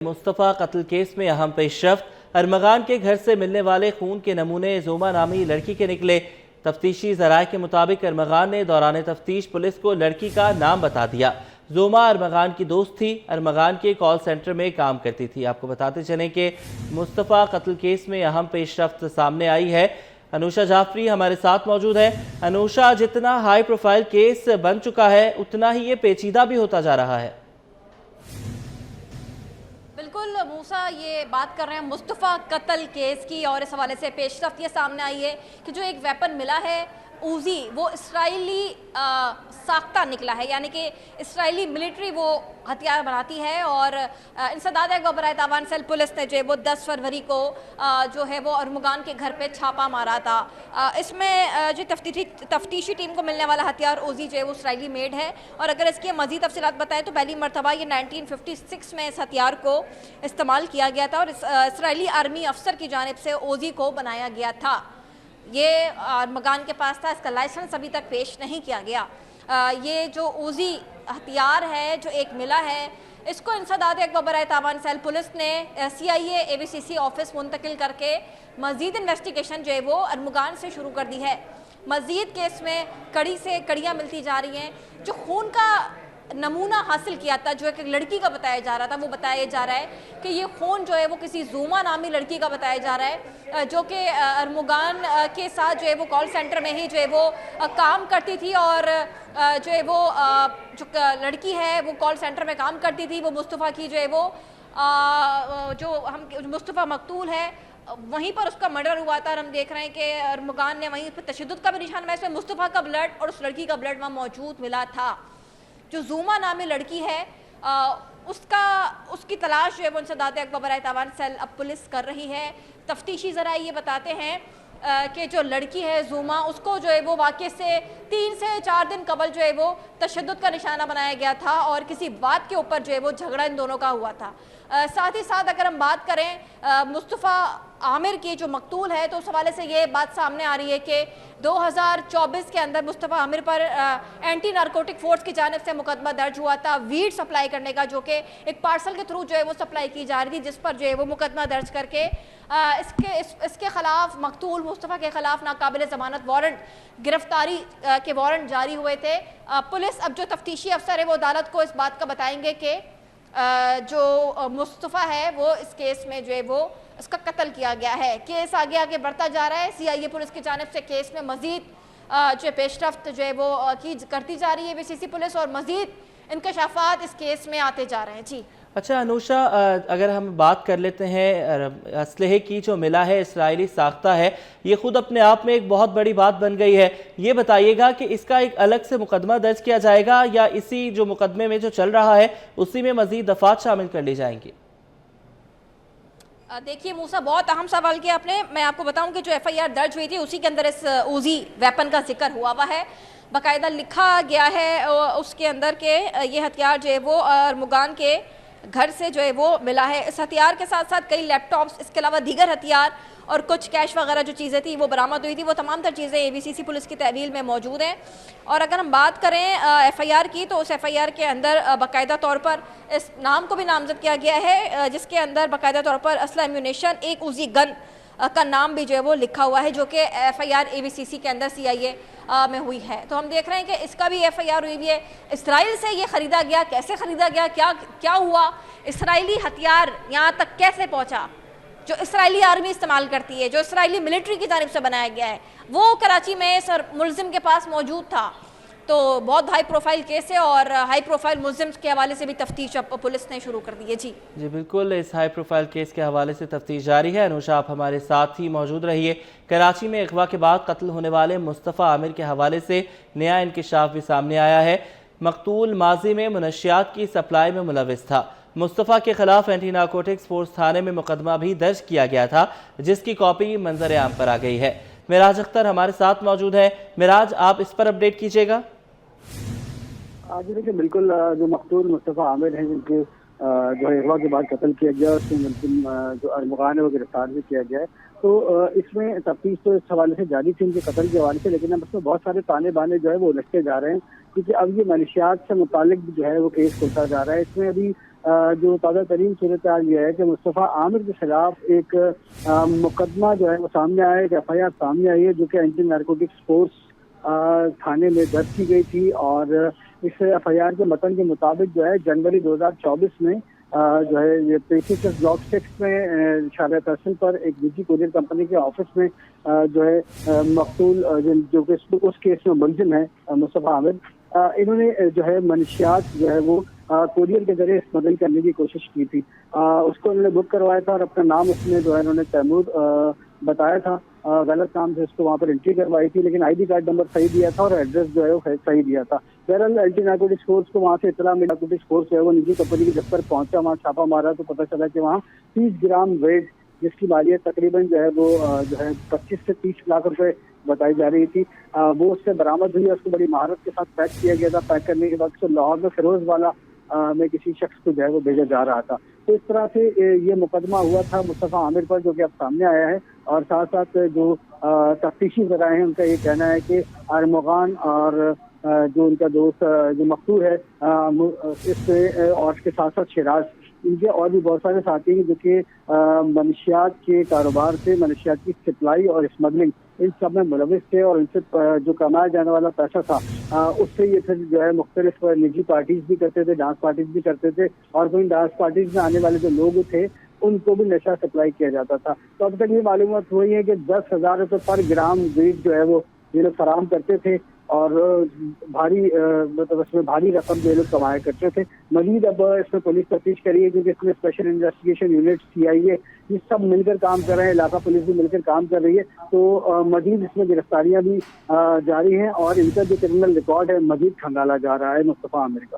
मुस्तफ़ा कत्ल केस में अहम पेशरफ्त। अरमगान के घर से मिलने वाले खून के नमूने जोमा नामी लड़की के निकले। तफ्तीशी ज़राए के मुताबिक अरमगान ने दौरान तफ्तीश पुलिस को लड़की का नाम बता दिया। जोमा अरमगान की दोस्त थी, अरमगान के कॉल सेंटर में काम करती थी। आपको बताते चलें कि मुस्तफ़ा कत्ल केस में अहम पेशरफ्त सामने आई है। अनुषा जाफरी हमारे साथ मौजूद है। अनुषा, जितना हाई प्रोफाइल केस बन चुका है उतना ही ये पेचीदा भी होता जा रहा है। बिल्कुल मूसा, ये बात कर रहे हैं मुस्तफ़ा कत्ल केस की और इस हवाले से पेशरफ्त ये सामने आई है कि जो एक वेपन मिला है उजी, वो इसराइली साख्ता निकला है, यानी कि इसराइली मिलिट्री वो हथियार बनाती है। और इंसदाद बराए तावान सेल पुलिस ने जो है वो 10 फरवरी को जो है वो अरमगान के घर पे छापा मारा था। इसमें जो तफ्तीशी टीम को मिलने वाला हथियार उजी जो है वो इसराइली मेड है। और अगर इसकी मज़ीद तफसीलात बताएं तो पहली मरतबा ये 1956 में इस हथियार को इस्तेमाल किया गया था और इसराइली आर्मी अफसर की जानिब से उजी को बनाया गया था। ये अरमगान के पास था, इसका लाइसेंस अभी तक पेश नहीं किया गया। ये जो उजी हथियार है जो एक मिला है, इसको इंसदाद बराए तावान सेल पुलिस ने CIA ABCC ऑफिस मुंतकिल करके मज़ीद इन्वेस्टिगेशन जो है वो अरमगान से शुरू कर दी है। मज़ीद केस में कड़ी से कड़ियाँ मिलती जा रही हैं। जो खून का नमूना हासिल किया था, जो एक लड़की का बताया जा रहा था, वो बताया जा रहा है कि ये खून जो है वो किसी जोमा नामी लड़की का बताया जा रहा है, जो कि अरमगान के साथ जो है वो कॉल सेंटर में ही जो है वो काम करती थी। और जो है वो जो लड़की है वो कॉल सेंटर में काम करती थी। वो मुस्तफ़ा की जो है वो जो मुस्तफ़ा मकतूल है वहीं पर उसका मर्डर हुआ था। और हम देख रहे हैं कि अरमगान ने वहीं पर तशद्दुद का भी निशान बनाया। इसमें मुस्तफ़ा का ब्लड और उस लड़की का ब्लड वहाँ मौजूद मिला था। जो जोमा नामी लड़की है उसकी तलाश जो है वो इंसदाद बराए तावान सेल अब पुलिस कर रही है। तफ्तीशी ज़राए ये बताते हैं कि जो लड़की है जोमा, उसको जो है वो वाक़े से 3 से 4 दिन कबल जो है वो तशद्दुद का निशाना बनाया गया था और किसी बात के ऊपर जो है वो झगड़ा इन दोनों का हुआ था। साथ ही साथ अगर हम बात करें मुस्तफ़ा आमिर की जो मकतूल है, तो उस हवाले से ये बात सामने आ रही है कि 2024 के अंदर मुस्तफ़ा आमिर पर एंटी नारकोटिक फोर्स की जानिब से मुकदमा दर्ज हुआ था वीड सप्लाई करने का, जो कि एक पार्सल के थ्रू जो है वो सप्लाई की जा रही थी, जिस पर जो है वो मुकदमा दर्ज करके इसके खिलाफ मकतूल मुस्तफ़ा के खिलाफ नाकाबिल ज़मानत वारंट गिरफ्तारी के वारंट जारी हुए थे। पुलिस अब जो तफ्तीशी अफसर है वो अदालत को इस बात का बताएंगे कि जो मुस्तफ़ा है वो इस केस में जो है वो इसका कत्ल किया गया है। केस आगे आगे बढ़ता जा रहा है। CIA पुलिस की जानिब से केस में मज़ीद जो पेशरफ्त जो है वो करती जा रही है ABCC पुलिस, और मज़ीद इंकशाफात इस केस में आते जा रहे हैं। जी अच्छा अनुषा, अगर हम बात कर लेते हैं असलहे की, जो मिला है इसराइली साख्ता है, ये खुद अपने आप में एक बहुत बड़ी बात बन गई है। ये बताइएगा कि इसका एक अलग से मुकदमा दर्ज किया जाएगा या इसी जो मुकदमे में जो चल रहा है उसी में मज़ीद दफात शामिल कर ली जाएंगी? देखिए मूसा, बहुत अहम सवाल किया आपने। मैं आपको बताऊं कि जो FIR दर्ज हुई थी उसी के अंदर इस उजी वेपन का जिक्र हुआ है, बाकायदा लिखा गया है उसके अंदर के ये हथियार जो है वो अरमगान के घर से जो है वो मिला है। इस हथियार के साथ साथ कई लैपटॉप्स, इसके अलावा दीगर हथियार और कुछ कैश वगैरह जो चीज़ें थी वो बरामद हुई थी। वो तमाम तर चीज़ें ABCC पुलिस की तहवील में मौजूद हैं। और अगर हम बात करें FIR की, तो उस FIR के अंदर बाकायदा तौर पर इस नाम को भी नामजद किया गया है, जिसके अंदर बाकायदा तौर पर असला एम्यूनेशन एक उजी गन का नाम भी जो है वो लिखा हुआ है, जो कि FIR ABCC के अंदर CIA में हुई है। तो हम देख रहे हैं कि इसका भी FIR हुई है। इसराइल से ये ख़रीदा गया, कैसे ख़रीदा गया, क्या हुआ, इसराइली हथियार यहाँ तक कैसे पहुँचा, जो इसराइली आर्मी इस्तेमाल करती है, जो इसराइली मिलिट्री की जानिब से बनाया गया है, वो कराची में इस मुलजिम के पास मौजूद था। तो बहुत हाई प्रोफाइल केस है और हाई प्रोफाइल मुलजिम के हवाले से भी तफ्तीश पुलिस ने शुरू कर दी है। जी बिल्कुल, इस हाई प्रोफाइल केस के हवाले से तफ्तीश जारी है। अनुषा, आप हमारे साथ ही मौजूद रहिए। कराची में अगवा के बाद कत्ल होने वाले मुस्तफ़ा आमिर के हवाले से नया इंकशाफ भी सामने आया है। मकतूल माजी में मुनशियात की सप्लाई में मुलविस था। मुस्तफ़ा के खिलाफ एंटी नारकोटिक्स फोर्स थाने में मुकदमा भी दर्ज किया गया था, जिसकी कॉपी मंजर आम पर आ गई है। मिराज अख्तर हमारे साथ मौजूद है। मिराज, आप इस पर अपडेट कीजिएगा। आज देखिए, बिल्कुल जो मकतूल मुस्तफ़ा आमिर हैं, जिनके جو ہے اغوا کے بعد قتل کیا گیا، اس میں ملزم جو ارمغان ہے وہ گرفتار بھی کیا گیا ہے۔ تو اس میں تفتیش تو اس حوالے سے جاری تھی ان کے قتل کے حوالے سے، لیکن اب اس میں بہت سارے تانے بانے جو ہے وہ لٹکے جا رہے ہیں، کیونکہ اب یہ منشیات سے متعلق جو ہے وہ کیس کھلتا جا رہا ہے۔ اس میں ابھی جو تازہ ترین صورتحال یہ ہے کہ مصطفیٰ عامر کے خلاف ایک مقدمہ جو ہے وہ سامنے آیا ہے، ایک ایف آئی آر سامنے آئی ہے جو کہ اینٹی نارکوٹکس فورس تھانے میں درج کی گئی تھی، اور اس ایف آئی آر کے متن کے مطابق جو ہے جنوری 2024 میں جو ہے یہ پیسیس بلاک 6 میں شارع تحصیل پر ایک نجی کوریئر کمپنی کے آفس میں جو ہے مقتول جو کہ اس کیس میں ملزم ہے مصطفیٰ عامر، انہوں نے جو ہے منشیات جو ہے وہ کوریئر کے ذریعے اسمگل کرنے کی کوشش کی تھی۔ اس کو انہوں نے بک کروایا تھا اور اپنا نام اس میں جو ہے انہوں نے تیمور بتایا تھا، غلط کام سے اس کو وہاں پر انٹری کروائی تھی، لیکن آئی ڈی کارڈ نمبر صحیح دیا تھا اور ایڈریس جو ہے وہ صحیح دیا تھا۔ بہرحال اینٹی نارکوٹکس فورس کو وہاں سے اطلاع ملی، نارکوٹکس فورس جو ہے وہ نجی کمپنی کی جب پر پہنچا، وہاں چھاپا مارا تو پتہ چلا کہ وہاں 30 گرام ویٹ جس کی مالیت تقریباً جو ہے وہ جو ہے 25 سے 30 لاکھ روپے بتائی جا رہی تھی، وہ اس سے برآمد ہوئی، اس کو بڑی مہارت کے ساتھ پیک کیا گیا تھا۔ پیک کرنے کے بعد اس لاہور میں فیروز والا میں کسی شخص کو جو ہے وہ بھیجا جا رہا تھا۔ تو اس طرح سے یہ مقدمہ ہوا تھا مصطفیٰ عامر پر، جو کہ اب سامنے آیا ہے، اور ساتھ ساتھ جو تفتیشی ذرائع ہیں ان کا یہ کہنا ہے کہ ارمغان اور جو ان کا دوست جو مقتول ہے اس سے اور اس کے ساتھ ساتھ شیراز، ان کے اور بھی بہت سارے ساتھی ہیں جو کہ منشیات کے کاروبار سے، منشیات کی سپلائی اور اسمگلنگ ان سب میں ملوث تھے، اور ان سے جو کمایا جانے والا پیسہ تھا اس سے یہ پھر جو ہے مختلف نجی پارٹیز بھی کرتے تھے، ڈانس پارٹیز بھی کرتے تھے، اور وہ ان ڈانس پارٹیز میں آنے والے جو لوگ تھے ان کو بھی نشہ سپلائی کیا جاتا تھا۔ تو اب تک یہ معلومات ہوئی ہے کہ 10,000 روپے پر گرام ویٹ جو ہے وہ یہ لوگ فراہم کرتے تھے، اور بھاری مطلب اس میں بھاری رقم جو لوگ کمایا کرتے تھے۔ مزید اب اس میں پولیس تفتیش کری ہے، کیونکہ اس میں اسپیشل انویسٹیگیشن یونٹ CIA یہ سب مل کر کام کر رہے ہیں، علاقہ پولیس بھی مل کر کام کر رہی ہے، تو مزید اس میں گرفتاریاں بھی جاری ہیں، اور ان کا جو کرمنل ریکارڈ ہے مزید کھنگالا جا رہا ہے مصطفیٰ عامر کا۔